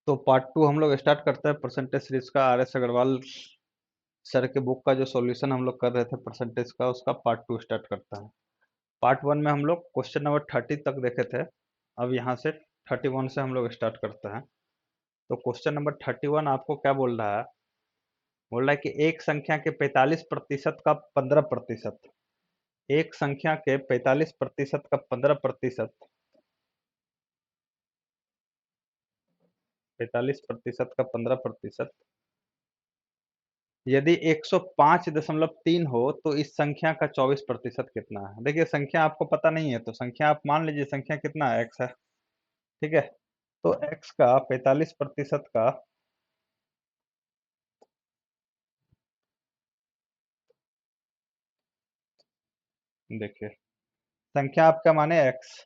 तो पार्ट 2 हम लोग स्टार्ट करते हैं परसेंटेज सीरीज का। आर एस अग्रवाल सर के बुक का जो सॉल्यूशन हम लोग कर रहे थे परसेंटेज का, उसका पार्ट 2 स्टार्ट करते हैं। पार्ट 1 में हम लोग क्वेश्चन नंबर 30 तक देखे थे। अब यहाँ से 31 से हम लोग स्टार्ट करते हैं। तो क्वेश्चन नंबर 31 आपको क्या बोल रहा है? बोल रहा है कि एक संख्या के 45% का 15%, एक संख्या के 45% का 15%, 45% का 15%, यदि 105.3 हो तो इस संख्या का 24% कितना है? देखिए, संख्या आपको पता नहीं है तो संख्या आप मान लीजिए संख्या कितना है, एक्स है। ठीक है, तो एक्स का 45% का, देखिए संख्या आपका माने एक्स,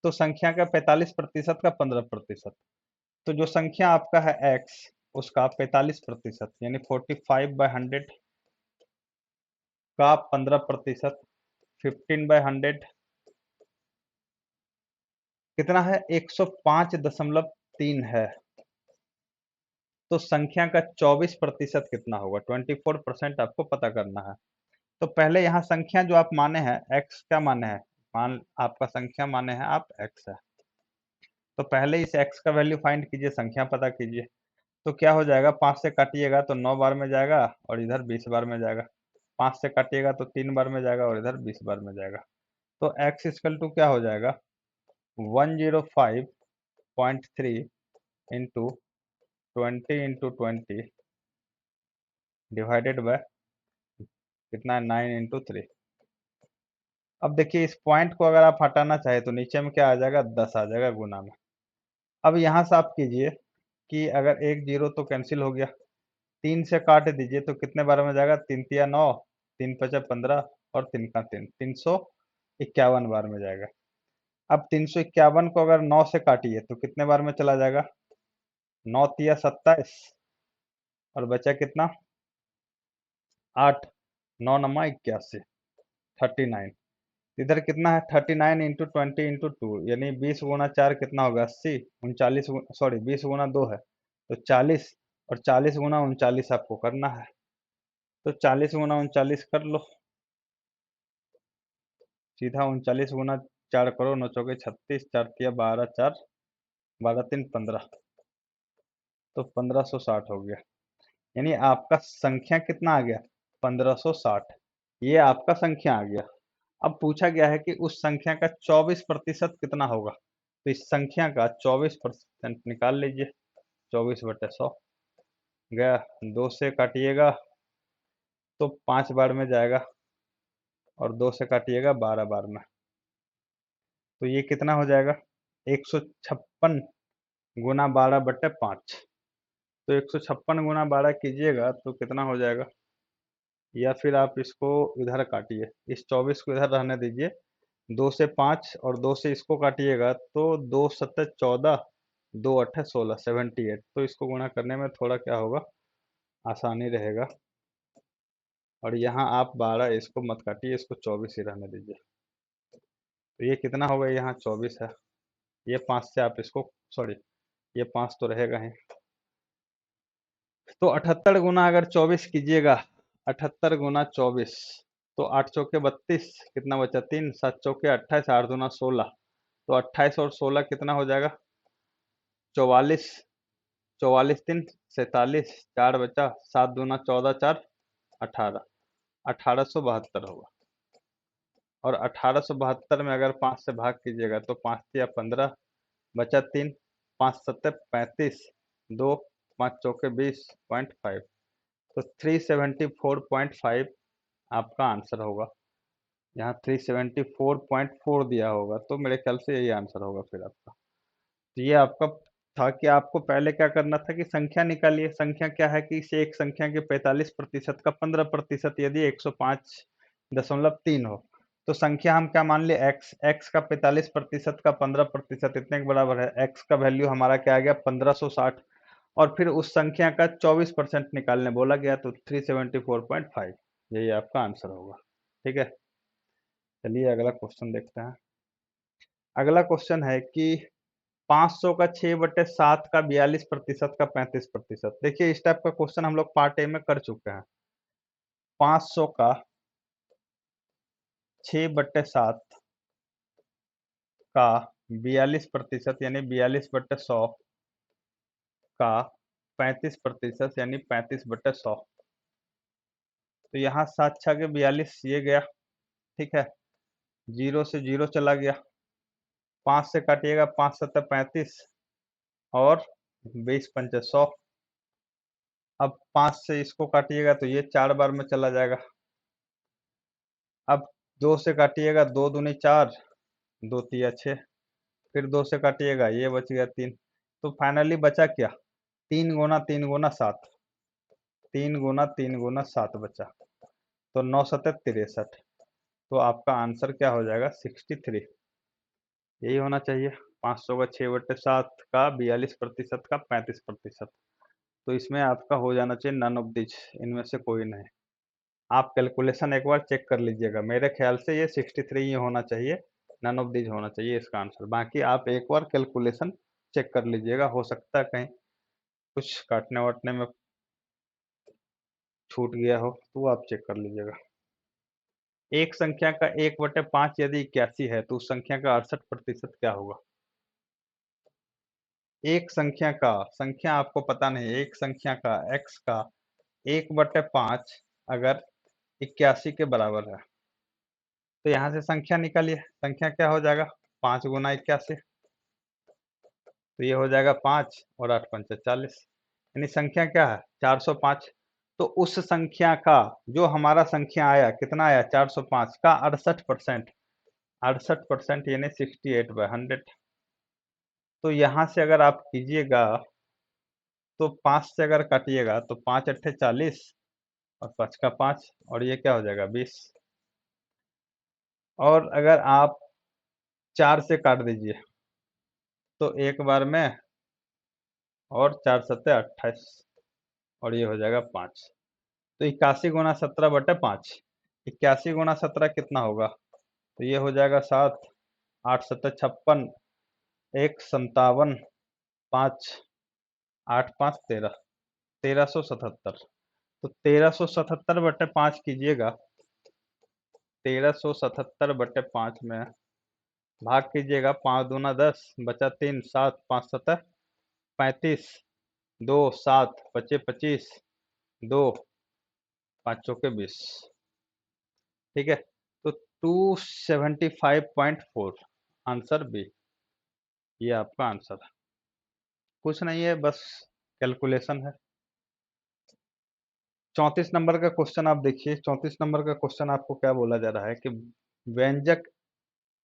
तो संख्या का 45% का 15%, तो जो संख्या आपका है एक्स उसका 45% यानी 45/100 का 15%, 15/100 कितना है? 105.3 है। तो संख्या का 24% कितना होगा? 24% आपको पता करना है। तो पहले यहाँ संख्या जो आप माने हैं एक्स, क्या माने हैं? मान आपका संख्या माने हैं आप एक्स है। तो पहले इस एक्स का वैल्यू फाइंड कीजिए, संख्या पता कीजिए। तो क्या हो जाएगा? 5 से काटिएगा तो 9 बार में जाएगा और इधर 20 बार में जाएगा। 5 से काटिएगा तो 3 बार में जाएगा और इधर 20 बार में जाएगा। तो एक्स इक्वल टू क्या हो जाएगा? 105.3 इंटू 20 इंटू 20 डिवाइडेड बाय कितना है? 9 इंटू 3। अब देखिए, इस पॉइंट को अगर आप हटाना चाहे तो नीचे में क्या आ जाएगा? 10 आ जाएगा गुना में। अब यहाँ से आप कीजिए कि अगर एक जीरो तो कैंसिल हो गया, 3 से काट दीजिए तो कितने बार में जाएगा? 3 तिया 9, 3 पचा 15 और 3 का 3, 351 बार में जाएगा। अब 351 को अगर 9 से काटिए तो कितने बार में चला जाएगा? 9 तिया 27 और बचा कितना? 8, 9 नमा 81, 39। इधर कितना है? 39 इंटू 20 इंटू 2 यानी 20 गुना 4 कितना होगा? 80। 39 सॉरी 20 गुना 2 है तो 40, और 40 गुना 39 आपको करना है। तो 40 गुना 39 कर लो, सीधा 39 गुना 4 करो, 9 चौके 36, 4 तिया 12, 4 12 3 15, तो 1560 हो गया। यानी आपका संख्या कितना आ गया? 1560। ये आपका संख्या आ गया। अब पूछा गया है कि उस संख्या का 24% कितना होगा? तो इस संख्या का 24% निकाल लीजिए। 24/100 गया, 2 से काटिएगा तो 5 बार में जाएगा और 2 से काटिएगा 12 बार में, तो ये कितना हो जाएगा? 156 गुना 12/5। तो 156 गुना 12 कीजिएगा तो कितना हो जाएगा? या फिर आप इसको इधर काटिए, इस 24 को इधर रहने दीजिए, 2 से 5 और 2 से इसको काटिएगा तो 2 सत्ते 14, 2 अट्ठे 16, 78। तो इसको गुणा करने में थोड़ा क्या होगा? आसानी रहेगा। और यहाँ आप 12 इसको मत काटिए, इसको 24 ही रहने दीजिए। तो ये कितना होगा? यहाँ 24 है, ये 5 से आप इसको, सॉरी ये 5 तो रहेगा ही। तो 78 गुना अगर 24 कीजिएगा, 78 गुना 24, तो 8 चौके 32, कितना बचा? 3, 7 चौके 28, 8 दूना 16, तो 28 और 16 कितना हो जाएगा? 44, 44 3 47, 4 बचा, 7 दूना 14, 4 18, 1872 होगा। और 1872 में अगर 5 से भाग कीजिएगा तो 5 या 15, बचा 3, 5 सत्ते 35, 2 5 चौके 20.5, तो 374.5 आपका आंसर होगा। यहाँ 374.4 दिया होगा तो मेरे ख्याल से यही आंसर होगा फिर आपका। तो ये आपका था कि आपको पहले क्या करना था कि संख्या निकालिए। संख्या क्या है कि इसे एक संख्या के 45% का 15% यदि 105.3 हो, तो संख्या हम क्या मान लिए? एक्स, एक्स का 45% का 15% इतने के बराबर है। एक्स का वैल्यू हमारा क्या आ गया? 1560। और फिर उस संख्या का 24% निकालने बोला गया तो 374.5, यही आपका आंसर होगा। ठीक है, चलिए अगला क्वेश्चन देखते हैं। अगला क्वेश्चन है कि 500 का 6/7 का 42% का 35%। देखिए इस टाइप का क्वेश्चन हम लोग पार्ट ए में कर चुके हैं। 500 का 6/7 का 42% यानी 42/100 का 35% यानी 35/100। तो यहाँ 7×6 = 42, ये गया, ठीक है। 0 से 0 चला गया, 5 से काटिएगा, 5×7 = 35 और 20×5 = 100। अब 5 से इसको काटिएगा तो ये 4 बार में चला जाएगा। अब 2 से काटिएगा, 2×2 = 4, 2×3 = 6, फिर 2 से काटिएगा, ये बच गया 3। तो फाइनली बचा क्या? 3×3 × 7, 3×3 × 7 बचा, तो 9×7 = 63। तो आपका आंसर क्या हो जाएगा? 63। यही होना चाहिए। 500 का 6/7 का 42% का 35%। तो इसमें आपका हो जाना चाहिए नन ऑफ दिस, इनमें से कोई नहीं। आप कैलकुलेशन एक बार चेक कर लीजिएगा, मेरे ख्याल से ये 63 ही होना चाहिए, नन ऑफ दिस होना चाहिए इसका आंसर। बाकी आप एक बार कैलकुलेशन चेक कर लीजिएगा, हो सकता है कहीं कुछ काटने वाटने में छूट गया हो, तो आप चेक कर लीजिएगा। एक संख्या का 1/5 यदि 81 है तो उस संख्या का 68% क्या होगा? एक संख्या आपको पता नहीं, एक संख्या का x का 1/5 अगर 81 के बराबर है, तो यहाँ से संख्या निकालिए। संख्या क्या हो जाएगा? 5×81, तो ये हो जाएगा 5 और 8×5 = 40, यानी संख्या क्या है? 405। तो उस संख्या का जो हमारा संख्या आया, कितना आया? 405 का 68%, 68% यानी 68/100। तो यहाँ से अगर आप कीजिएगा तो 5 से अगर काटिएगा तो 5×8 = 40 और 5 और ये क्या हो जाएगा? 20। और अगर आप 4 से काट दीजिए तो एक बार में, और 4×7 = 28 और ये हो जाएगा 5। तो 81×17/5, 81×17 कितना होगा? तो ये हो जाएगा 7, 8×7 = 56, 1 57, 5 8×5 = 13, 1377। तो 1377/5 कीजिएगा, 1377/5 में भाग कीजिएगा, 5×2 = 10, बचा 3, 7, 5×7 = 35, 2 7 बचे 25, 2 5 × 20, ठीक है। तो 275.4 आंसर बी, ये आपका आंसर है। कुछ नहीं है, बस कैलकुलेशन है। 34 नंबर का क्वेश्चन आप देखिए। 34 नंबर का क्वेश्चन आपको क्या बोला जा रहा है कि व्यंजक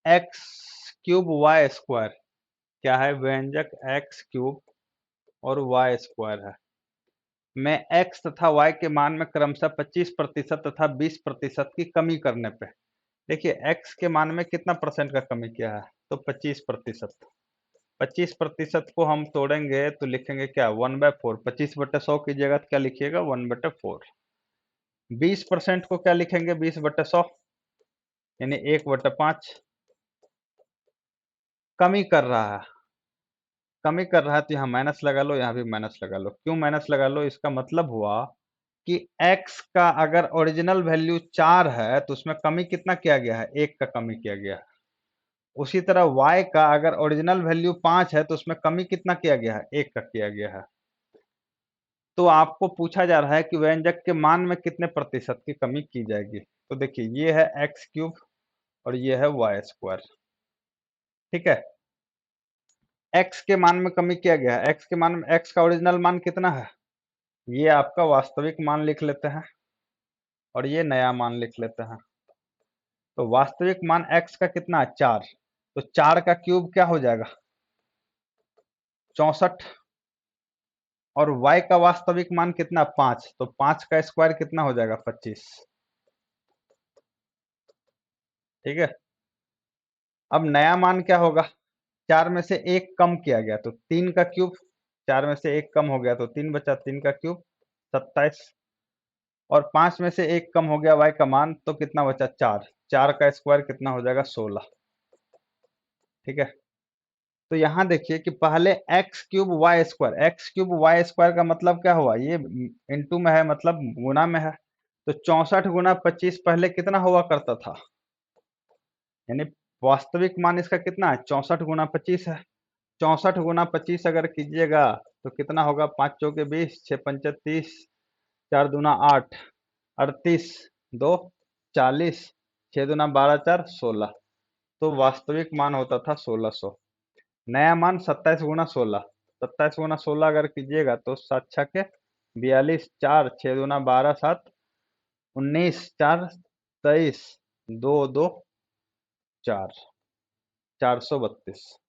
x³ y² क्या है? व्यंजक x³ और y² है। मैं x तथा y के मान में क्रमशः 25% तथा 20% की कमी करने पे, देखिए x के मान में कितना परसेंट का कमी किया है? तो 25%। 25% को हम तोड़ेंगे तो लिखेंगे क्या? 1/4। 25/100 की जगह क्या लिखिएगा? 1/4। 20% को क्या लिखेंगे? 20/100 यानी 1/5। कमी कर रहा है, कमी कर रहा है, तो यहाँ माइनस लगा लो, यहाँ भी माइनस लगा लो। क्यों माइनस लगा लो? इसका मतलब हुआ कि x का अगर ओरिजिनल वैल्यू 4 है तो उसमें कमी कितना किया गया है? 1 का कमी किया गया है। उसी तरह y का अगर ओरिजिनल वैल्यू 5 है तो उसमें कमी कितना किया गया है? 1 का किया गया है। तो आपको पूछा जा रहा है कि व्यंजक के मान में कितने प्रतिशत की कमी की जाएगी। तो देखिए ये है x³ और ये है y², ठीक है। x के मान में कमी किया गया है। x के मान में, x का ओरिजिनल मान कितना है? ये आपका वास्तविक मान लिख लेते हैं और ये नया मान लिख लेते हैं। तो वास्तविक मान x का कितना है? 4। तो 4 का क्यूब क्या हो जाएगा? 64। और y का वास्तविक मान कितना? 5। तो 5 का स्क्वायर कितना हो जाएगा? 25, ठीक है। अब नया मान क्या होगा? 4 में से 1 कम किया गया तो 3 का क्यूब, 4 में से 1 कम हो गया तो 3 बचा, 3 का क्यूब 27। और 5 में से 1 कम हो गया y का मान, तो कितना बचा? 4। 4 का स्क्वायर कितना हो जाएगा? 16, ठीक है। तो यहाँ देखिए कि पहले एक्स क्यूब वाई स्क्वायर का मतलब क्या हुआ, ये इनटू में है मतलब गुना में है। तो 64 गुना 25 पहले कितना हुआ करता था, यानी वास्तविक मान इसका कितना है, 64 गुना 25 है। 64 गुना 25 अगर कीजिएगा तो कितना होगा, 5 चौके 20, 6 पंचे 30, 4 दूना 8, 38, 2 40, 6 दूना 12, 4 16। तो वास्तविक मान होता था 1600। नया मान 27 गुना 16, 27 गुना 16 अगर कीजिएगा तो 7 छके 42, 4 6 दूना 12, 7 19, 4 23, 2 2 4, 432।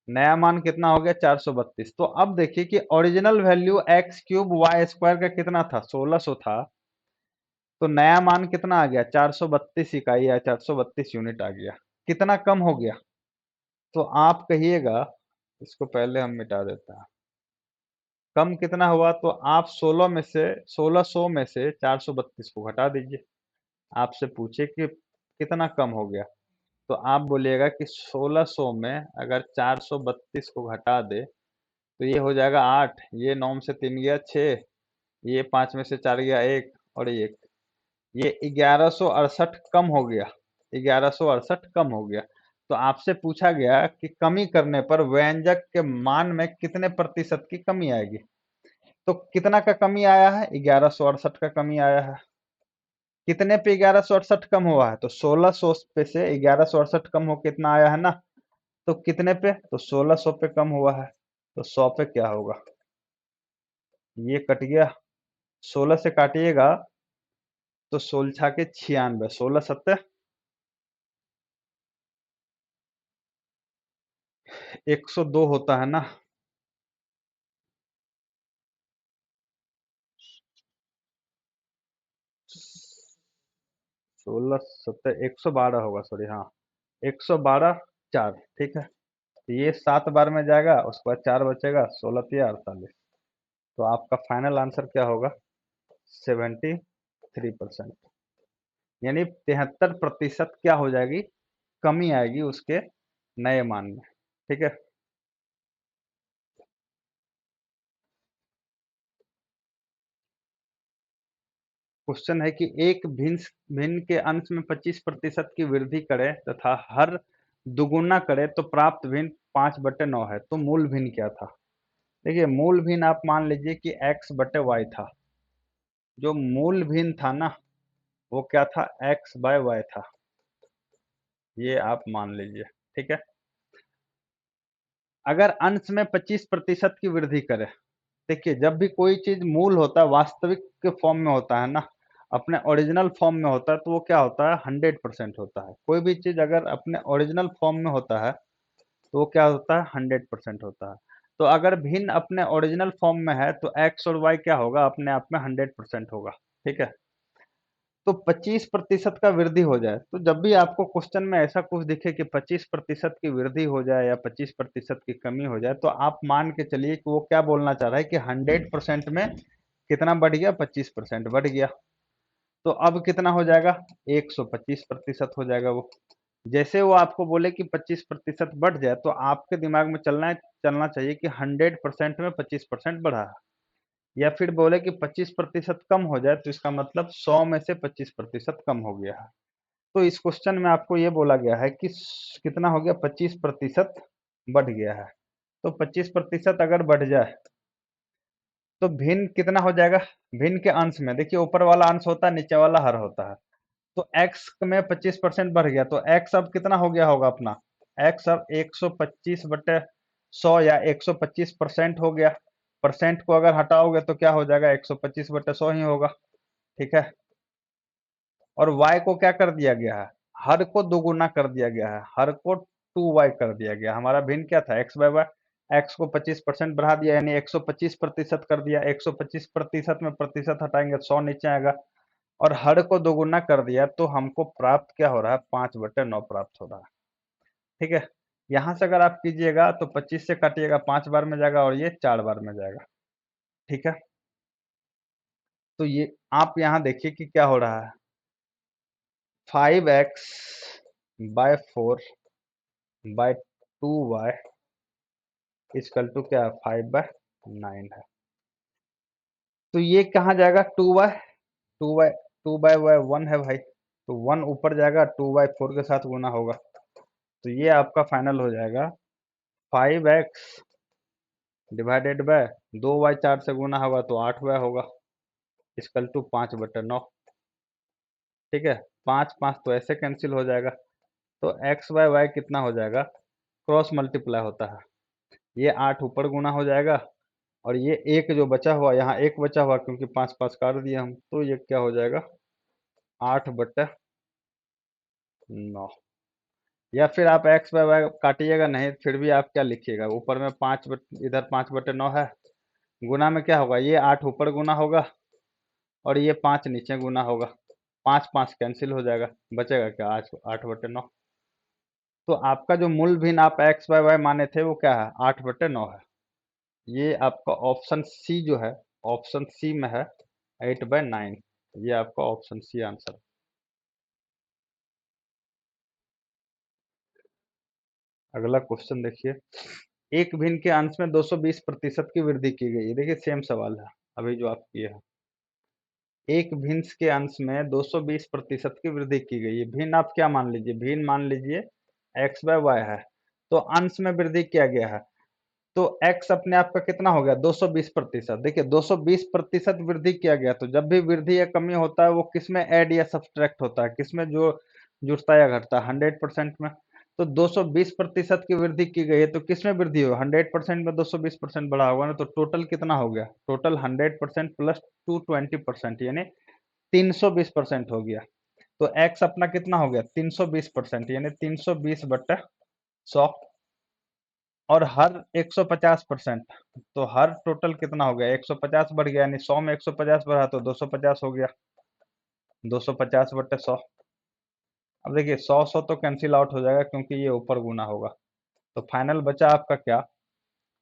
नया मान कितना हो गया, 432। तो अब देखिए कि original value X cube Y square का कितना था, 1600 था। तो नया मान कितना आ गया, 432 इकाई या 432 यूनिट आ गया। कितना कम हो गया, तो आप कहिएगा, इसको पहले हम मिटा देते हैं। कम कितना हुआ, तो आप 1600 में से 432 को घटा दीजिए। आपसे पूछे कि कितना कम हो गया, तो आप बोलिएगा कि 1600 में अगर 432 को घटा दे तो ये हो जाएगा 8, ये 9 में से 3 गया 6, ये 5 में से 4 गया 1 और ये 1168 कम हो गया। 1168 कम हो गया। तो आपसे पूछा गया कि कमी करने पर व्यंजक के मान में कितने प्रतिशत की कमी आएगी। तो कितना का कमी आया है, 1168 का कमी आया है। कितने पे 1168 कम हुआ है, तो 1600 पे से 1168 कम हो कितना आया है ना। तो कितने पे, तो 1600 पे कम हुआ है। तो 100 पे क्या होगा, ये कट गया। 16 से काटिएगा तो 16 छाके 96, 16 सत्ते 102 होता है ना। 16 सत्ते 112 होगा, सॉरी हाँ, 112 4, ठीक है। तो ये 7 बार में जाएगा, उसके बाद 4 बचेगा, 16 तिया 48। तो आपका फाइनल आंसर क्या होगा, 73%। यानी 73% क्या हो जाएगी, कमी आएगी उसके नए मान में, ठीक है। क्वेश्चन है कि एक भिन्न भिन्न के अंश में 25% की वृद्धि करे तथा हर दुगुना करे तो प्राप्त भिन्न 5/9 है, तो मूल भिन्न क्या था। देखिए मूल भिन्न आप मान लीजिए कि x/y था। जो मूल भिन्न था ना, वो क्या था, x/y था। ये आप मान लीजिए, ठीक है। अगर अंश में 25% की वृद्धि करे, देखिए जब भी कोई चीज मूल होता है, वास्तविक के फॉर्म में होता है ना, अपने ओरिजिनल फॉर्म में होता है, तो वो क्या होता है, 100% होता है। कोई भी चीज अगर अपने ओरिजिनल फॉर्म में होता है तो वो क्या होता है, 100% होता है। तो अगर भिन्न अपने ओरिजिनल फॉर्म में है तो एक्स और वाई क्या होगा, अपने आप में 100% होगा, ठीक है। तो 25% का वृद्धि हो जाए, तो जब भी आपको क्वेश्चन में ऐसा कुछ दिखे कि 25% की वृद्धि हो जाए या 25% की कमी हो जाए, तो आप मान के चलिए कि वो क्या बोलना चाह रहा है कि 100% में कितना बढ़ गया, 25% बढ़ गया। तो अब कितना हो जाएगा, 125% हो जाएगा वो। जैसे वो आपको बोले कि 25% बढ़ जाए, तो आपके दिमाग में चलना चाहिए कि 100% में 25% बढ़ा है। या फिर बोले कि 25% कम हो जाए, तो इसका मतलब 100 में से 25% कम हो गया है। तो इस क्वेश्चन में आपको ये बोला गया है कि कितना हो गया, 25% बढ़ गया है। तो 25% अगर बढ़ जाए तो भिन्न कितना हो जाएगा, भिन्न के अंश में देखिए ऊपर वाला अंश होता है, नीचे वाला हर होता है। तो x में 25% बढ़ गया, तो x अब कितना हो गया होगा अपना, x अब 125/100 या 125% हो गया। परसेंट को अगर हटाओगे तो क्या हो जाएगा, 125/100 ही होगा, ठीक है। और y को क्या कर दिया गया है, हर को दोगुना कर दिया गया है, हर को 2y कर दिया गया। हमारा भिन्न क्या था, x/y। x को 25% बढ़ा दिया, यानी 125% कर दिया। 125% में प्रतिशत हटाएंगे, 100 नीचे आएगा। और हर को दोगुना कर दिया, तो हमको प्राप्त क्या हो रहा है, 5/9 प्राप्त हो रहा है, ठीक है। यहां से अगर आप कीजिएगा तो 25 से काटिएगा, 5 बार में जाएगा और ये 4 बार में जाएगा, ठीक है। तो ये आप यहाँ देखिए कि क्या हो रहा है, 5x/4/2 2y इक्वल टू क्या है, 5/9 है। तो ये कहाँ जाएगा, 2y 2/y 1 है भाई, तो 1 ऊपर जाएगा, 2/4 के साथ गुना होगा, तो ये आपका फाइनल हो जाएगा 5x डिवाइडेड बाय 2y 4 से गुना होगा तो 8y होगा, इक्वल टू 5/9। ठीक है, 5 5 तो ऐसे कैंसिल हो जाएगा, तो x/y कितना हो जाएगा, क्रॉस मल्टीप्लाई होता है, ये 8 ऊपर गुना हो जाएगा, और ये एक जो बचा हुआ, यहाँ एक बचा हुआ क्योंकि 5 5 काट दिया हम, तो ये क्या हो जाएगा 8/9। या फिर आप x/y काटिएगा नहीं, फिर भी आप क्या लिखिएगा, ऊपर में 5 इधर 5/9 है, गुना में क्या होगा, ये 8 ऊपर गुना होगा और ये 5 नीचे गुना होगा, 5 5 कैंसिल हो जाएगा, बचेगा क्या, 8/9। तो आपका जो मूल भिन्न आप x/y माने थे वो क्या है, 8/9 है। ये आपका ऑप्शन सी जो है, ऑप्शन सी में है 8/9, ये आपका ऑप्शन सी आंसर। अगला क्वेश्चन देखिए, एक भिन्न के अंश में 220% की वृद्धि की गई है। देखिए सेम सवाल है अभी जो आप किए हैं, एक भिन्न के अंश में 220% की वृद्धि की गई है। भिन्न आप क्या मान लीजिए, भिन्न मान लीजिए x/y है, तो अंश में वृद्धि किया गया है, तो x अपने आप का कितना हो गया, 220%। देखिए 220% वृद्धि किया गया, तो जब भी वृद्धि या कमी होता है वो किस में ऐड या सब्ट्रैक्ट होता है, किस में जो जुड़ता या घटता है, 100% में। तो 220% की वृद्धि की गई है, तो किस में वृद्धि हो, 100% में 220% बढ़ा होगा ना, तो टोटल कितना हो गया, टोटल 100% प्लस 220% यानी 320% हो गया। तो x अपना कितना हो गया, 320% यानी 320/100, और हर 150%, तो हर टोटल कितना हो गया, 150 बढ़ गया, यानी 100 में 150 बढ़ा तो 250 हो गया, 250/100। अब देखिए 100 100 तो कैंसिल आउट हो जाएगा क्योंकि ये ऊपर गुना होगा, तो फाइनल बचा आपका क्या,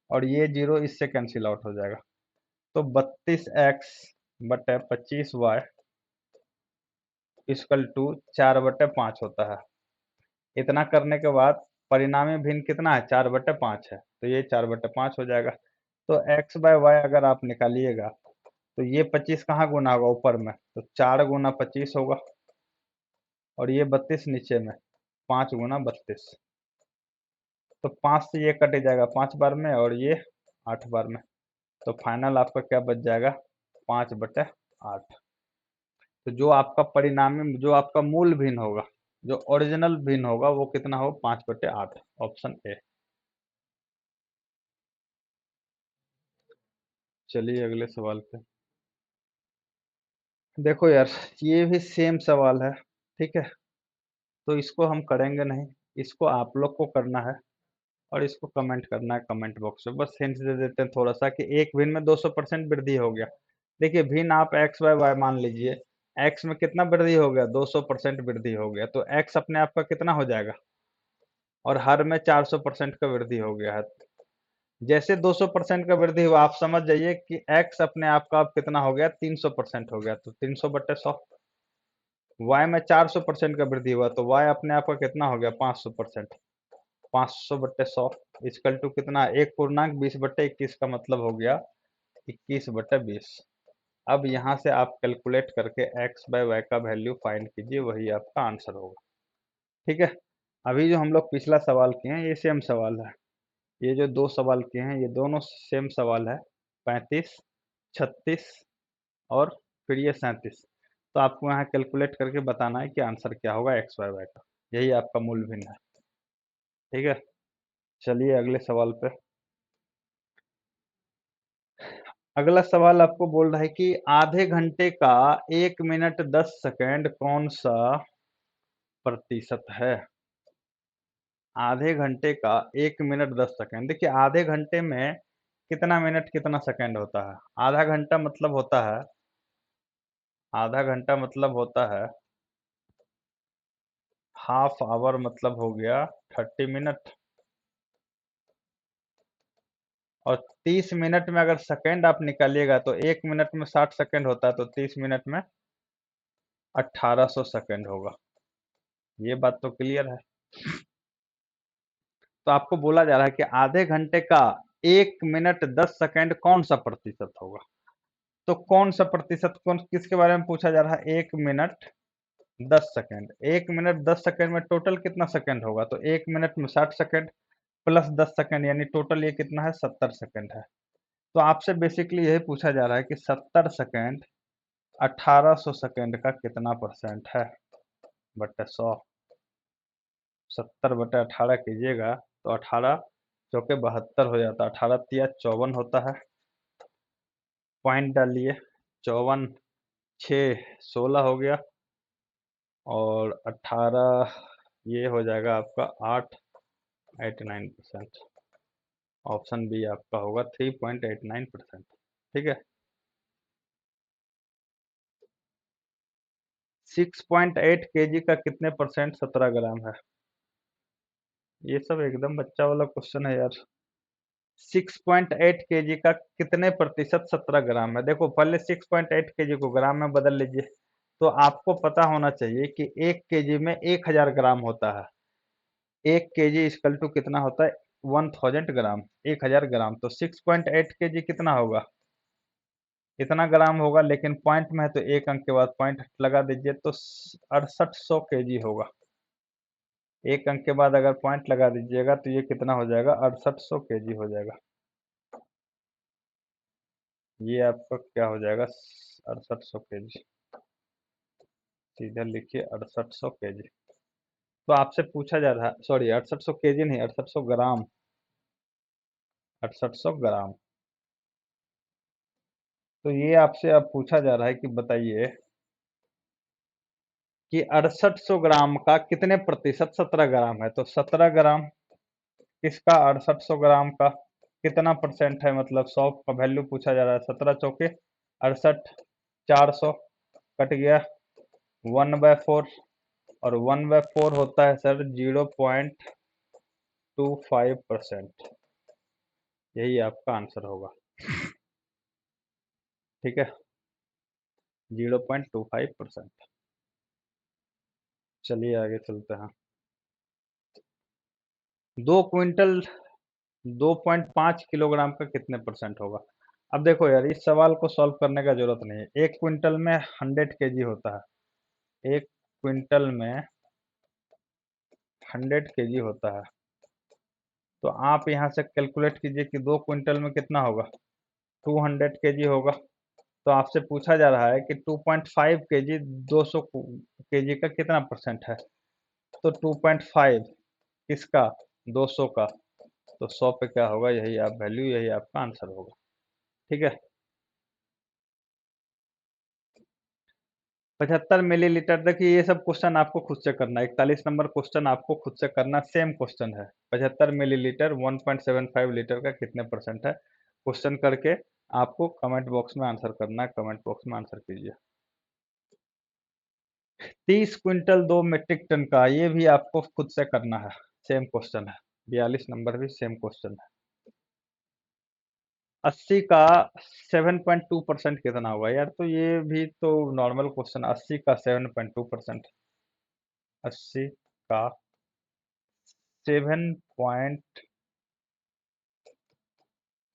और ये जीरो इससे कैंसिल आउट हो जाएगा, तो 32x/25y इक्वल टू 4/5 होता है। इतना करने के बाद परिणामी भिन्न कितना है, 4/5 है, तो ये 4/5 हो जाएगा। तो x/y अगर आप निकालिएगा तो ये 25 कहाँ गुना होगा, ऊपर में, तो 4 गुना 25 होगा, और ये 32 नीचे में, 5 गुना 32, तो 5 से ये कट जाएगा 5 बार में, और ये 8 बार में, तो फाइनल आपका क्या बच जाएगा, 5/8। तो जो आपका परिणामी, जो आपका मूल भिन्न होगा, जो ओरिजिनल भिन्न होगा वो कितना हो, 5/8, ऑप्शन ए। चलिए अगले सवाल पे। देखो यार, ये भी सेम सवाल है, ठीक है, तो इसको हम करेंगे नहीं, इसको आप लोग को करना है, और इसको कमेंट करना है कमेंट बॉक्स में। बस हिंट दे देते हैं थोड़ा सा कि एक भिन्न में 200% वृद्धि हो गया। देखिए भिन्न आप x/y मान लीजिए, x में कितना वृद्धि हो गया, 200% वृद्धि हो गया, तो x अपने आप का कितना हो जाएगा, और हर में 400% का वृद्धि हो गया है। जैसे 200% का वृद्धि हुआ, आप समझ जाइए कि x अपने आप का अब कितना हो गया, 300% हो गया, तो 300/100। y में 400% का वृद्धि हुआ, तो y अपने आप का कितना हो गया, 500%, 500/100 इक्वल टू कितना, 1 पूर्णांक 20/21 का मतलब हो गया 21/20। अब यहाँ से आप कैलकुलेट करके x/y का वैल्यू फाइंड कीजिए, वही आपका आंसर होगा। ठीक है, अभी जो हम लोग पिछला सवाल किए हैं ये सेम सवाल है, ये जो दो सवाल किए हैं ये दोनों सेम सवाल है, 35 36 और फिर ये 37। तो आपको यहाँ कैलकुलेट करके बताना है कि आंसर क्या होगा x/y का, यही आपका मूल भिन्न है। ठीक है, चलिए अगले सवाल पे। अगला सवाल आपको बोल रहा है कि आधे घंटे का 1 मिनट 10 सेकंड कौन सा प्रतिशत है। आधे घंटे का 1 मिनट 10 सेकंड, देखिए आधे घंटे में कितना मिनट कितना सेकंड होता है, आधा घंटा मतलब होता है, आधा घंटा मतलब होता है हाफ आवर, मतलब हो गया 30 मिनट, और 30 मिनट में अगर सेकंड आप निकालिएगा तो 1 मिनट में 60 सेकंड होता है, तो 30 मिनट में 1800 सेकंड होगा। ये बात तो क्लियर है। तो आपको बोला जा रहा है कि आधे घंटे का 1 मिनट 10 सेकंड कौन सा प्रतिशत होगा। तो कौन सा प्रतिशत, कौन किसके बारे में पूछा जा रहा है, 1 मिनट 10 सेकंड। 1 मिनट 10 सेकंड में टोटल कितना सेकंड होगा, तो 1 मिनट में 60 सेकंड प्लस 10 सेकंड, यानी टोटल ये कितना है, 70 सेकंड है। तो आपसे बेसिकली यही पूछा जा रहा है कि 70 सेकंड 1800 सेकंड का कितना परसेंट है, बटे 100। 70/18 कीजिएगा तो 18 चौके 72 हो जाता है, 18 तिया 54 होता है। पॉइंट डालिए, 54 6 16 हो गया, और 18 ये हो जाएगा आपका 8.89%। ऑप्शन बी आपका होगा 3.89%। ठीक है। 6.8 kg का कितने परसेंट 17 ग्राम है। ये सब एकदम बच्चा वाला क्वेश्चन है यार। 6.8 kg का कितने प्रतिशत 17 ग्राम है। देखो पहले 6.8 kg को ग्राम में बदल लीजिए, तो आपको पता होना चाहिए कि 1 kg में 1000 ग्राम होता है। 1 kg इक्वल टू कितना होता है, 1000 ग्राम, 1000 ग्राम। तो 6.8 kg कितना होगा, इतना ग्राम होगा, लेकिन पॉइंट में है तो एक अंक के बाद पॉइंट लगा दीजिए, तो 6800 kg होगा। एक अंक के बाद अगर पॉइंट लगा दीजिएगा तो ये कितना हो जाएगा, 6800 kg हो जाएगा। ये आपका क्या हो जाएगा, 6800 kg। सीधा लिखिए 6800 kg। तो आपसे पूछा जा रहा है, सॉरी 6800 kg नहीं, 6800 ग्राम, 6800 ग्राम। तो ये आपसे अब पूछा जा रहा है कि बताइए कि 6800 ग्राम का कितने प्रतिशत 17 ग्राम है। तो 17 ग्राम किसका, 6800 ग्राम का कितना परसेंट है, मतलब 100 का वैल्यू पूछा जा रहा है। 17 चौके 68, 400 कट गया 1/4, और 1/4 होता है सर 0.25%। यही आपका आंसर होगा। ठीक है, 0.25%। चलिए आगे चलते हैं। 2 क्विंटल 2.5 किलोग्राम का कितने परसेंट होगा। अब देखो यार, इस सवाल को सॉल्व करने का जरूरत नहीं है। 1 क्विंटल में 100 kg होता है। 1 क्विंटल में 100 kg होता है। तो आप यहाँ से कैलकुलेट कीजिए कि 2 क्विंटल में कितना होगा, 200 kg होगा। तो आपसे पूछा जा रहा है कि 2.5 kg 200 kg का कितना परसेंट है। तो 2.5 किसका, 200 का। तो 100 पे क्या होगा, यही आप वैल्यू, यही आपका आंसर होगा। ठीक है। 75 मिलीलीटर, देखिए ये सब क्वेश्चन आपको खुद से करना है। 41 नंबर क्वेश्चन आपको खुद से करना, सेम क्वेश्चन है। 75 मिलीलीटर 1.75 लीटर का कितने परसेंट है, क्वेश्चन करके आपको कमेंट बॉक्स में आंसर करना है। कमेंट बॉक्स में आंसर कीजिए। 30 क्विंटल 2 मीट्रिक टन का, ये भी आपको खुद से करना है, सेम क्वेश्चन है। 42 नंबर भी सेम क्वेश्चन है। 80 का 7.2% कितना होगा यार। तो ये भी तो नॉर्मल क्वेश्चन, 80 का 7.2%। 80 का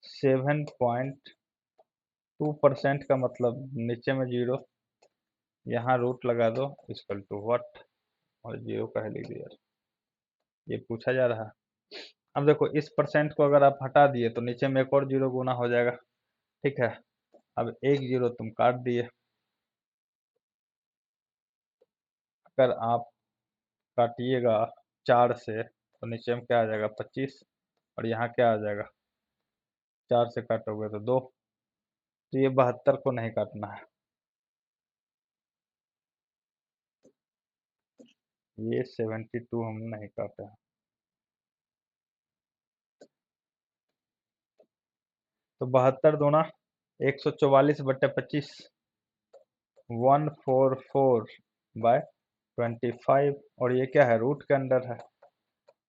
7.2% का मतलब नीचे में जीरो, यहाँ रूट लगा दो, इक्वल टू व्हाट, और जीरो कह लीजिए यार। ये पूछा जा रहा है। अब देखो इस परसेंट को अगर आप हटा दिए तो नीचे में एक और जीरो गुना हो जाएगा। ठीक है। अब एक जीरो तुम काट दिए, अगर आप काटिएगा 4 से तो नीचे में क्या आ जाएगा, 25, और यहाँ क्या आ जाएगा, 4 से काटोगे तो 2। तो ये 72 को नहीं काटना है, ये 72 हम नहीं काटे हैं। तो 72 दूना 144/25, 144/25, और ये क्या है, रूट के अंदर है।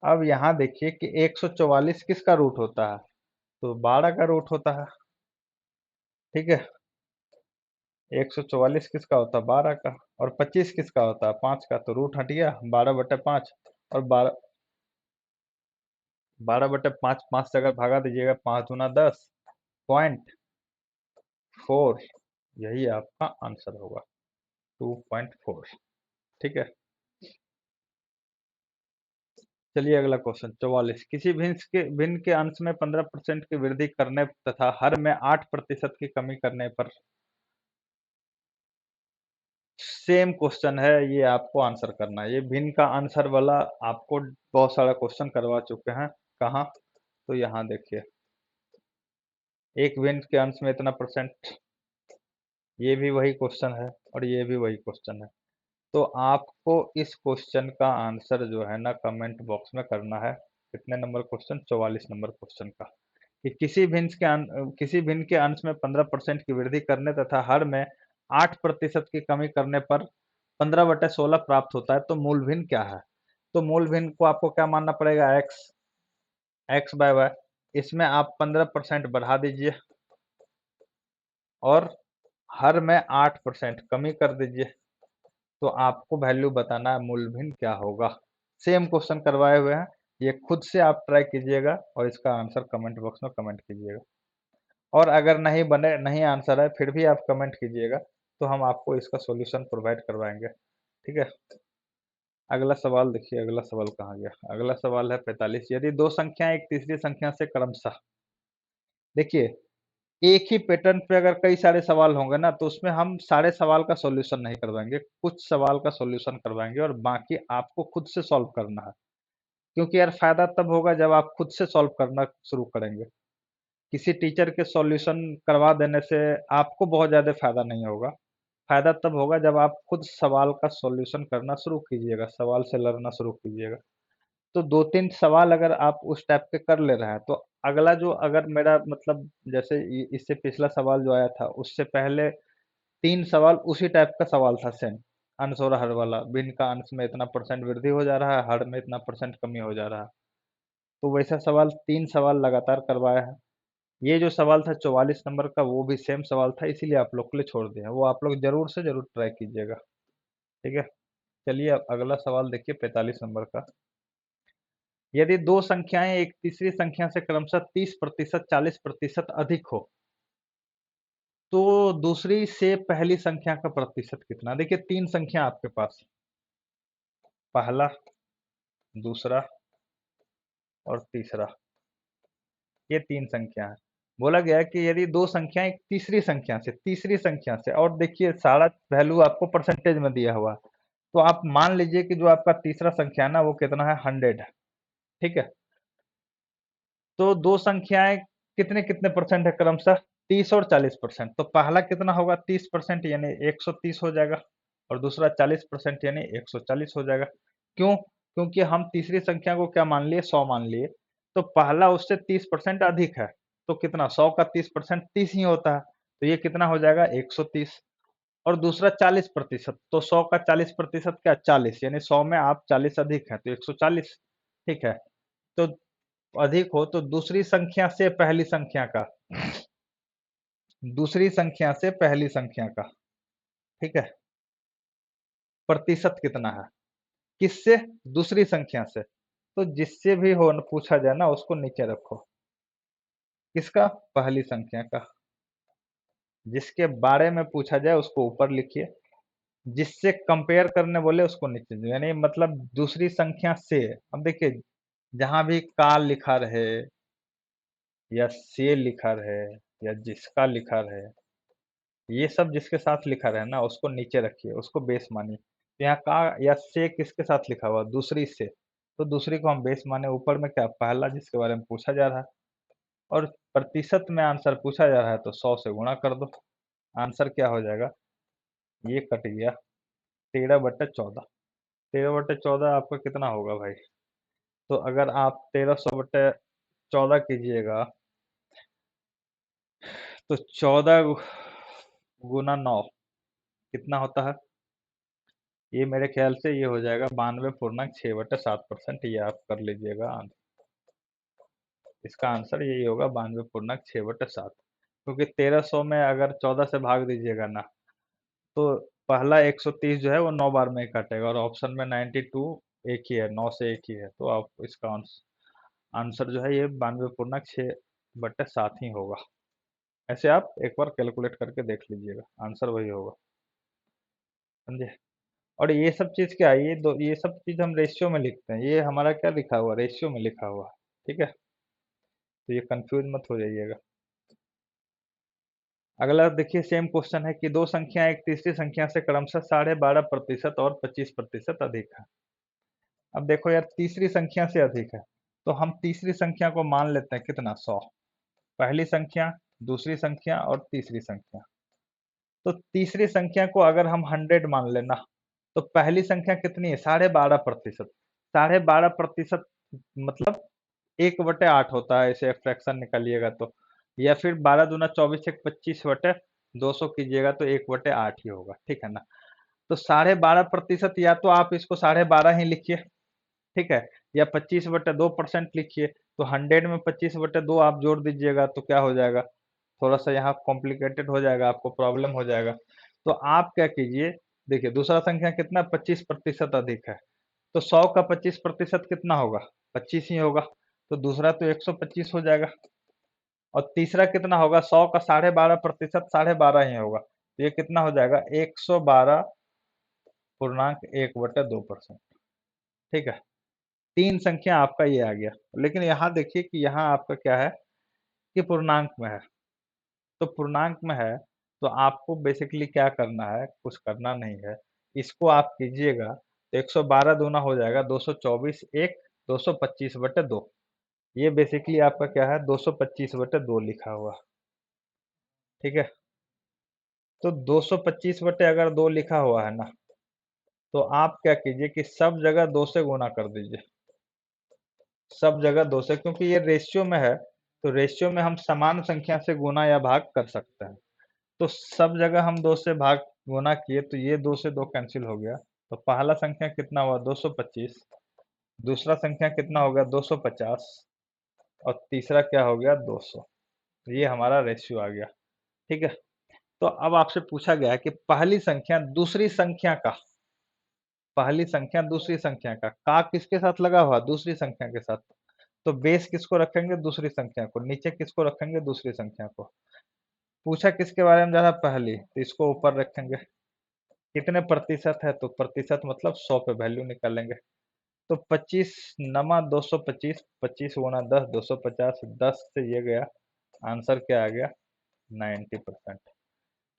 अब यहाँ देखिए कि 144 किसका रूट होता है, तो 12 का रूट होता है। ठीक है। 144 किसका होता है, 12 का, और 25 किसका होता है, 5 का। तो रूट हट गया, 12/5, और 12 12/5 5 से अगर भागा दीजिएगा, 5 दूना 10, 0.4, यही आपका आंसर होगा, 2.4। ठीक है, चलिए अगला क्वेश्चन 44। किसी भिन्न के अंश में 15% की वृद्धि करने तथा हर में 8% की कमी करने पर। सेम क्वेश्चन है, ये आपको आंसर करना है। ये भिन्न का आंसर वाला आपको बहुत सारा क्वेश्चन करवा चुके हैं। कहाँ? तो यहाँ देखिए, एक भिन्न के अंश में इतना परसेंट, ये भी वही क्वेश्चन है और ये भी वही क्वेश्चन है। तो आपको इस क्वेश्चन का आंसर जो है ना कमेंट बॉक्स में करना है। कितने नंबर क्वेश्चन? 44 नंबर क्वेश्चन का, कि किसी भिन्न के अंश में 15% की वृद्धि करने तथा हर में 8% की कमी करने पर 15/16 प्राप्त होता है, तो मूल भिन्न क्या है? तो मूल भिन्न को आपको क्या मानना पड़ेगा? X by Y. इसमें आप 15% बढ़ा दीजिए और हर में 8% कमी कर दीजिए, तो आपको वैल्यू बताना है मूल भिन्न क्या होगा। सेम क्वेश्चन करवाए हुए हैं, ये खुद से आप ट्राई कीजिएगा और इसका आंसर कमेंट बॉक्स में कमेंट कीजिएगा। और अगर नहीं बने, नहीं आंसर है, फिर भी आप कमेंट कीजिएगा, तो हम आपको इसका सॉल्यूशन प्रोवाइड करवाएंगे। ठीक है, अगला सवाल देखिए, अगला सवाल कहाँ गया? अगला सवाल है 45। यदि दो संख्याएं एक तीसरी संख्या से क्रमशः, देखिए एक ही पैटर्न पे अगर कई सारे सवाल होंगे ना, तो उसमें हम सारे सवाल का सॉल्यूशन नहीं करवाएंगे, कुछ सवाल का सॉल्यूशन करवाएंगे और बाकी आपको खुद से सॉल्व करना है। क्योंकि यार फायदा तब होगा जब आप खुद से सॉल्व करना शुरू करेंगे। किसी टीचर के सॉल्यूशन करवा देने से आपको बहुत ज़्यादा फायदा नहीं होगा। फायदा तब होगा जब आप खुद सवाल का सॉल्यूशन करना शुरू कीजिएगा, सवाल से लड़ना शुरू कीजिएगा। तो 2-3 सवाल अगर आप उस टाइप के कर ले रहे हैं, तो अगला जो, अगर मेरा मतलब जैसे इससे पिछला सवाल जो आया था, उससे पहले 3 सवाल उसी टाइप का सवाल था सेम, अंश और हर वाला। भिन्न का अंश में इतना परसेंट वृद्धि हो जा रहा है, हर में इतना परसेंट कमी हो जा रहा है। तो वैसा सवाल 3 सवाल लगातार करवाया है। ये जो सवाल था 44 नंबर का, वो भी सेम सवाल था, इसीलिए आप लोग के लिए छोड़ दिया। वो आप लोग जरूर से जरूर ट्राई कीजिएगा। ठीक है, चलिए अब अगला सवाल देखिए 45 नंबर का। यदि दो संख्याएं एक तीसरी संख्या से क्रमशः 30%, 40% अधिक हो, तो दूसरी से पहली संख्या का प्रतिशत कितना? देखिए 3 संख्या आपके पास, पहला, दूसरा और तीसरा, ये 3 संख्या है। बोला गया है कि यदि दो संख्याएं एक तीसरी संख्या से, और देखिए सारा वैल्यू आपको परसेंटेज में दिया हुआ है, तो आप मान लीजिए कि जो आपका तीसरा संख्या है ना, वो कितना है? 100 है। ठीक है, तो दो संख्याएं कितने कितने परसेंट है क्रमशः? 30 और 40%। तो पहला कितना होगा? 30% यानी 130 हो जाएगा, और दूसरा 40% यानी 140 हो जाएगा। क्यों? क्योंकि हम तीसरी संख्या को क्या मान लिए? 100 मान लिए। तो पहला उससे 30% अधिक है, तो कितना? 100 का 30% 30 ही होता है, तो ये कितना हो जाएगा? 130। और दूसरा 40%, तो 100 का 40% क्या? 40, यानी 100 में आप 40 अधिक है तो 140। ठीक है, तो अधिक हो तो दूसरी संख्या से पहली संख्या का, ठीक है, प्रतिशत कितना है? किससे? दूसरी संख्या से। तो जिससे भी हो पूछा जाए ना, उसको नीचे रखो। किसका? पहली संख्या का। जिसके बारे में पूछा जाए उसको ऊपर लिखिए, जिससे कंपेयर करने बोले उसको नीचे, यानी मतलब दूसरी संख्या से। अब देखिए, जहां भी का लिखा रहे या से लिखा रहे या जिसका लिखा रहे, ये सब जिसके साथ लिखा रहे ना, उसको नीचे रखिए, उसको बेस मानिए। तो यहाँ का या से किसके साथ लिखा हुआ? दूसरी से, तो दूसरी को हम बेस माने। ऊपर में क्या? पहला, जिसके बारे में पूछा जा रहा है। और प्रतिशत में आंसर पूछा जा रहा है, तो 100 से गुणा कर दो। आंसर क्या हो जाएगा? ये कट गया, 13/14। 13/14 आपका कितना होगा भाई? तो अगर आप 1300/14 कीजिएगा, तो 14 गुना 9 कितना होता है? ये मेरे ख्याल से ये हो जाएगा 92.6/7%। ये आप कर लीजिएगा आंसर। इसका आंसर यही होगा, 92.6/7। क्योंकि 1300 में अगर 14 से भाग दीजिएगा ना, तो पहला 130 जो है वो 9 बार में ही कटेगा, और ऑप्शन में 92 एक ही है, 9 से एक ही है, तो आप इसका आंसर आंसर जो है ये 92.6/7 ही होगा। ऐसे आप एक बार कैलकुलेट करके देख लीजिएगा, आंसर वही होगा। समझे? और ये सब चीज़ क्या है, ये सब चीज़ हम रेशियो में लिखते हैं, ये हमारा क्या लिखा हुआ, रेशियो में लिखा हुआ है। ठीक है, तो ये कंफ्यूज मत हो जाइएगा। अगला देखिए, सेम क्वेश्चन है कि दो संख्या एक तीसरी संख्या से क्रमशः 12.5% और 25% अधिक है। अब देखो यार, तीसरी संख्या से अधिक है, तो हम तीसरी संख्या को मान लेते हैं कितना, 100। पहली संख्या, दूसरी संख्या और तीसरी संख्या। तो तीसरी संख्या को अगर हम 100 मान लेना, तो पहली संख्या कितनी है, 12.5%। 12.5% मतलब 1/8 होता है, इसे फ्रैक्शन निकालिएगा तो, या फिर 12 दूना 24 एक 25/200 कीजिएगा तो 1/8 ही होगा। ठीक है ना? तो 12.5%, या तो आप इसको 12.5 ही लिखिए, ठीक है, या 25/2% लिखिए। तो 100 में 25/2 आप जोड़ दीजिएगा तो क्या हो जाएगा, थोड़ा सा यहाँ कॉम्प्लिकेटेड हो जाएगा, आपको प्रॉब्लम हो जाएगा। तो आप क्या कीजिए, देखिए दूसरा संख्या कितना, 25% अधिक है, तो 100 का 25% कितना होगा, 25 ही होगा। तो दूसरा तो 125 हो जाएगा। और तीसरा कितना होगा, 100 का 12.5% 12.5 ही होगा, तो ये कितना हो जाएगा, 112.1/2%। ठीक है, तीन संख्या आपका ये आ गया। लेकिन यहाँ देखिए कि यहाँ आपका क्या है कि पूर्णांक में है। तो पूर्णांक में है तो आपको बेसिकली क्या करना है, कुछ करना नहीं है, इसको आप कीजिएगा तो 112 दूना हो जाएगा 224 एक 225/2। ये बेसिकली आपका क्या है, 225/2 लिखा हुआ। ठीक है, तो 225 अगर 2 लिखा हुआ है ना, तो आप क्या कीजिए कि सब जगह 2 से गुना कर दीजिए। सब जगह 2 से, क्योंकि ये रेशियो में है, तो रेशियो में हम समान संख्या से गुना या भाग कर सकते हैं। तो सब जगह हम 2 से भाग गुना किए तो ये 2 से 2 कैंसिल हो गया। तो पहला संख्या कितना हुआ, 225। दूसरा संख्या कितना हो गया, 250। और तीसरा क्या हो गया, 200। ये हमारा रेशियो आ गया। ठीक है, तो अब आपसे पूछा गया है कि पहली संख्या दूसरी संख्या का, पहली संख्या दूसरी संख्या का किसके साथ लगा हुआ, दूसरी संख्या के साथ। तो बेस किसको रखेंगे, दूसरी संख्या को, नीचे किसको रखेंगे, दूसरी संख्या को। पूछा किसके बारे में ज्यादा, पहली, तो इसको ऊपर रखेंगे। कितने प्रतिशत है, तो प्रतिशत मतलब 100 पे वैल्यू निकालेंगे। तो 25 नमा 225, 25 × 10 250, 10 से ये गया, आंसर क्या आ गया, 90%।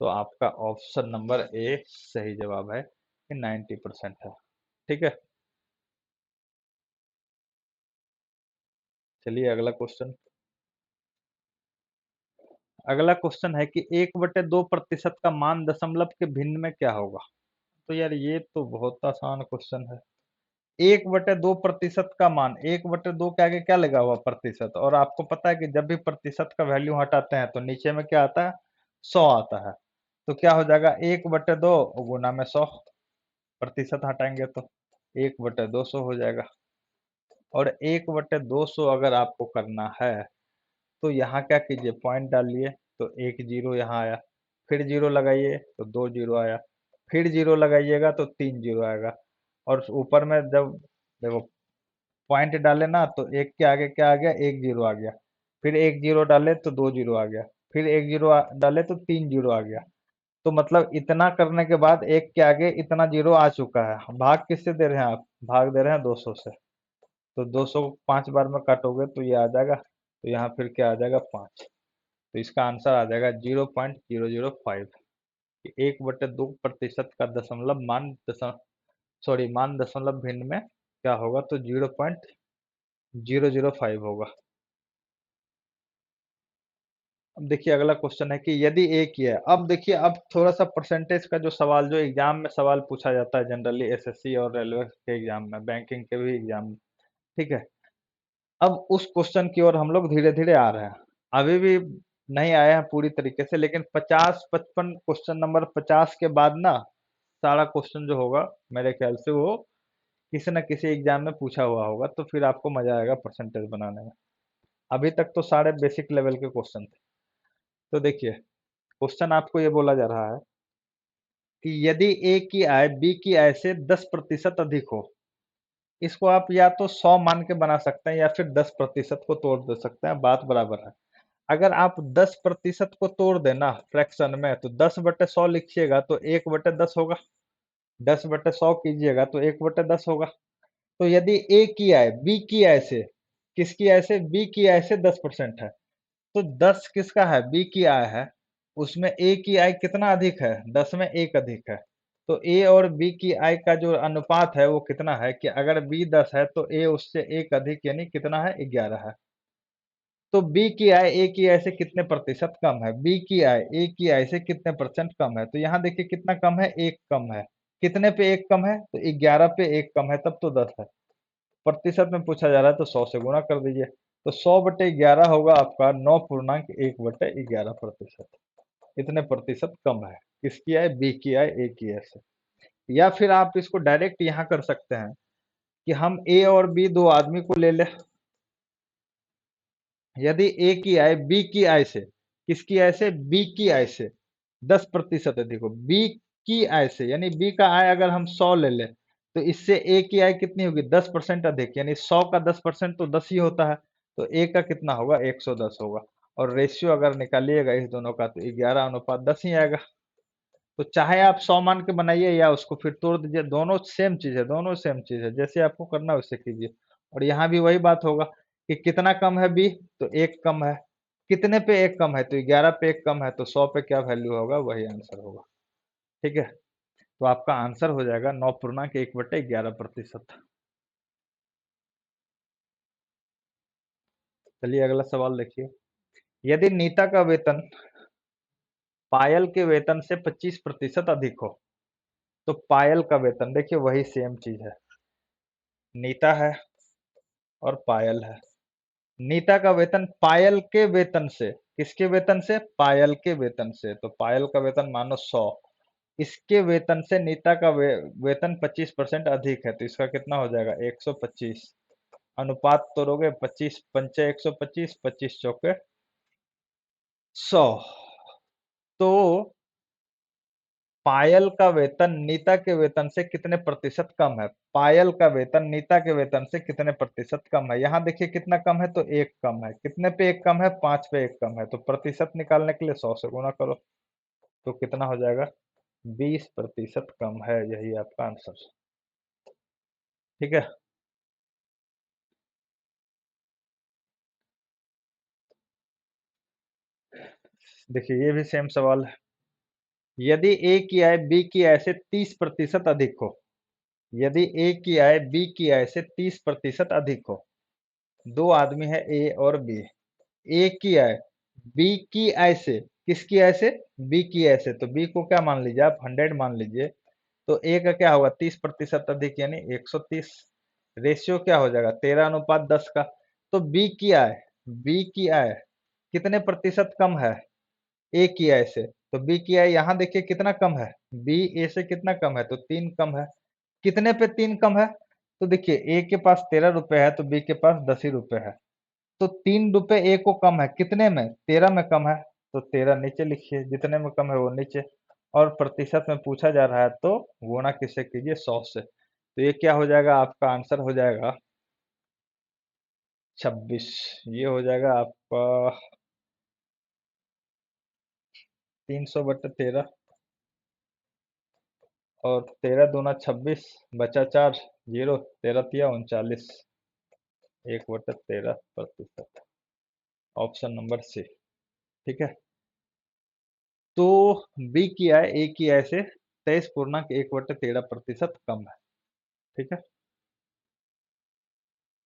तो आपका ऑप्शन नंबर ए सही जवाब है कि 90% है। ठीक है, चलिए अगला क्वेश्चन। अगला क्वेश्चन है कि 1/2% का मान दशमलव के भिन्न में क्या होगा। तो यार ये तो बहुत आसान क्वेश्चन है। 1/2% का मान, 1/2 के आगे क्या लगा हुआ, प्रतिशत। और आपको पता है कि जब भी प्रतिशत का वैल्यू हटाते हैं तो नीचे में क्या आता है, 100 आता है। तो क्या हो जाएगा, 1/2 गुना में 100, प्रतिशत हटाएंगे तो 1/200 हो जाएगा। और 1/200 अगर आपको करना है तो यहाँ क्या कीजिए, पॉइंट डालिए, तो एक जीरो यहाँ आया, फिर जीरो लगाइए तो दो जीरो आया, फिर जीरो लगाइएगा तो तीन जीरो आएगा। और ऊपर में जब देखो पॉइंट डाले ना, तो एक के आगे क्या आ गया, एक जीरो आ गया, फिर एक जीरो डाले तो दो जीरो आ गया, फिर एक जीरो डाले तो तीन जीरो आ गया। तो मतलब इतना करने के बाद एक के आगे इतना जीरो आ चुका है। भाग किससे दे रहे हैं आप, भाग दे रहे हैं 200 से। तो 200 पांच बार में काटोगे तो ये आ जाएगा, तो यहाँ फिर क्या आ जाएगा, 5। तो इसका आंसर आ जाएगा 0.005। 1/2% का दशमलव मान सॉरी मान दशमलव भिन्न में क्या होगा, तो 0.005 होगा। अब देखिए अगला क्वेश्चन है कि यदि एक ही है, अब देखिए अब थोड़ा सा परसेंटेज का जो सवाल, जो एग्जाम में सवाल पूछा जाता है जनरली, एसएससी और रेलवे के एग्जाम में, बैंकिंग के भी एग्जाम में। ठीक है, अब उस क्वेश्चन की ओर हम लोग धीरे धीरे आ रहे हैं। अभी भी नहीं आए हैं पूरी तरीके से, लेकिन 50-55 क्वेश्चन नंबर 50 के बाद ना सारा क्वेश्चन जो होगा मेरे ख्याल से वो किसी न किसी एग्जाम में पूछा हुआ होगा, तो फिर आपको मजा आएगा परसेंटेज बनाने में। अभी तक तो सारे बेसिक लेवल के क्वेश्चन थे। तो देखिए क्वेश्चन आपको ये बोला जा रहा है कि यदि ए की आय बी की आय से 10% अधिक हो, इसको आप या तो 100 मान के बना सकते हैं या फिर 10% को तोड़ दे सकते हैं, बात बराबर है। अगर आप 10% को तोड़ देना फ्रैक्शन में, तो 10/100 लिखिएगा तो 1/10 होगा। 10/100 कीजिएगा तो 1/10 होगा। तो यदि ए की आय बी की आय से, किसकी आय से, बी की आय से 10% है, तो 10 किसका है, बी की आय है, उसमें ए की आय कितना अधिक है, 10 में 1 अधिक है। तो ए और बी की आय का जो अनुपात है वो कितना है कि अगर बी 10 है तो ए उससे 1 अधिक यानी कितना है, 11 है। तो बी की आय ए की आय से कितने प्रतिशत कम है, बी की आय ए की आय से कितने परसेंट कम है, तो यहाँ देखिए कितना कम है, 1 कम है। कितने पे 1 कम है, तो 11 पे 1 कम है, तब तो 10 है। प्रतिशत में पूछा जा रहा है तो 100 से गुणा कर दीजिए, तो 100/11 होगा आपका 9.1/11%। इतने प्रतिशत कम है, किसकी आय, बी की आय ए की आय से। या फिर आप इसको डायरेक्ट यहाँ कर सकते हैं कि हम ए और बी दो आदमी को ले ले। यदि ए की आय बी की आय से, किसकी आय से, बी की आय से 10% है, देखो बी की आय से यानी बी का आय अगर हम 100 ले लें तो इससे ए की आय कितनी होगी, 10% अधिक, यानी 100 का 10% तो 10 ही होता है, तो ए का कितना होगा, 110 होगा। और रेशियो अगर निकालिएगा इस दोनों का तो 11:10 ही आएगा। तो चाहे आप 100 मान के बनाइए या उसको फिर तोड़ दीजिए, दोनों सेम चीज है, दोनों सेम चीज है, जैसे आपको करना है वैसे कीजिए। और यहाँ भी वही बात होगा कि कितना कम है बी, तो 1 कम है। कितने पे 1 कम है, तो 11 पे 1 कम है, तो 100 पे क्या वैल्यू होगा, वही आंसर होगा। ठीक है, तो आपका आंसर हो जाएगा 9.1/11%। चलिए अगला सवाल देखिए। यदि नीता का वेतन पायल के वेतन से 25% अधिक हो, तो पायल का वेतन, देखिए वही सेम चीज है, नीता है और पायल है। नीता का वेतन पायल के वेतन से, किसके वेतन से, पायल के वेतन से, तो पायल का वेतन मानो 100, इसके वेतन से नीता का वेतन 25% अधिक है, तो इसका कितना हो जाएगा, 125। अनुपात तोड़ोगे, 25 पंचे 125, 25 चौके 100। तो पायल का वेतन नीता के वेतन से कितने प्रतिशत कम है, पायल का वेतन नीता के वेतन से कितने प्रतिशत कम है, यहाँ देखिए कितना कम है, तो 1 कम है। कितने पे 1 कम है, 5 पे 1 कम है, तो प्रतिशत निकालने के लिए 100 से गुणा करो, तो कितना हो जाएगा, 20% कम है, यही आपका आंसर। ठीक है, देखिए ये भी सेम सवाल है। यदि ए की आय बी की आय से 30% अधिक हो, यदि ए की आय बी की आय से 30% अधिक हो, दो आदमी है ए और बी, ए की आय बी की आय से, किसकी आय से, बी की आय से, तो बी को क्या मान लीजिए आप, 100 मान लीजिए, तो ए का क्या होगा, 30% अधिक यानी 130। रेशियो क्या हो जाएगा, 13:10 का। तो बी की आय कितने प्रतिशत कम है, ए की आय से, तो बी की आय यहाँ देखिए कितना कम है, बी ए से कितना कम है, तो 3 कम है। कितने पे 3 कम है, तो देखिए ए के पास 13 रुपए है, तो बी के पास 10 ही रुपए है, तो 3 रुपए ए को कम है, कितने में, 13 में कम है, तो 13 नीचे लिखिए, जितने में कम है वो नीचे। और प्रतिशत में पूछा जा रहा है तो गुणा किससे कीजिए, 100 से, तो ये क्या हो जाएगा, आपका आंसर हो जाएगा 26। ये हो जाएगा आपका 300/13, और 13×2 = 26, बचा 4, 0, 13×3 = 39, 1/13%। Option number C. ठीक है, तो बी की आय ए की आय से 23.1/13% कम है। ठीक है,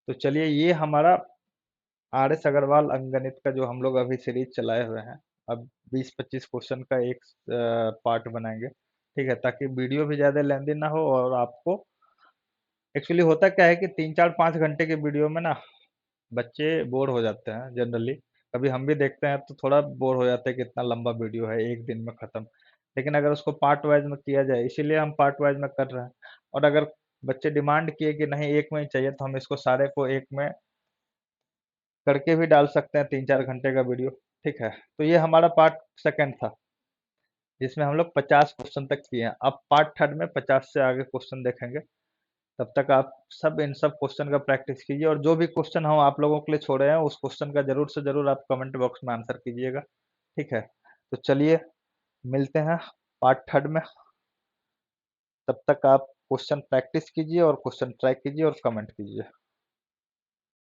तो चलिए ये हमारा आर एस अग्रवाल अंकगणित का जो हम लोग अभी सीरीज चलाए हुए हैं, अब 20-25 क्वेश्चन का एक पार्ट बनाएंगे। ठीक है, ताकि वीडियो भी ज़्यादा लेंदी ना हो, और आपको एक्चुअली होता क्या है कि 3-4-5 घंटे के वीडियो में ना बच्चे बोर हो जाते हैं जनरली। कभी हम भी देखते हैं तो थोड़ा बोर हो जाते हैं कि इतना लंबा वीडियो है, एक दिन में खत्म। लेकिन अगर उसको पार्ट वाइज में किया जाए, इसीलिए हम पार्ट वाइज में कर रहे हैं। और अगर बच्चे डिमांड किए कि नहीं एक में ही चाहिए, तो हम इसको सारे को एक में करके भी डाल सकते हैं, 3-4 घंटे का वीडियो। ठीक है, तो ये हमारा पार्ट सेकंड था, जिसमें हम लोग 50 क्वेश्चन तक किए हैं। अब पार्ट थर्ड में 50 से आगे क्वेश्चन देखेंगे। तब तक आप सब इन सब क्वेश्चन का प्रैक्टिस कीजिए, और जो भी क्वेश्चन हम आप लोगों के लिए छोड़े हैं उस क्वेश्चन का जरूर से जरूर आप कमेंट बॉक्स में आंसर कीजिएगा। ठीक है, तो चलिए मिलते हैं पार्ट थर्ड में। तब तक आप क्वेश्चन प्रैक्टिस कीजिए और क्वेश्चन ट्राई कीजिए और कमेंट कीजिए।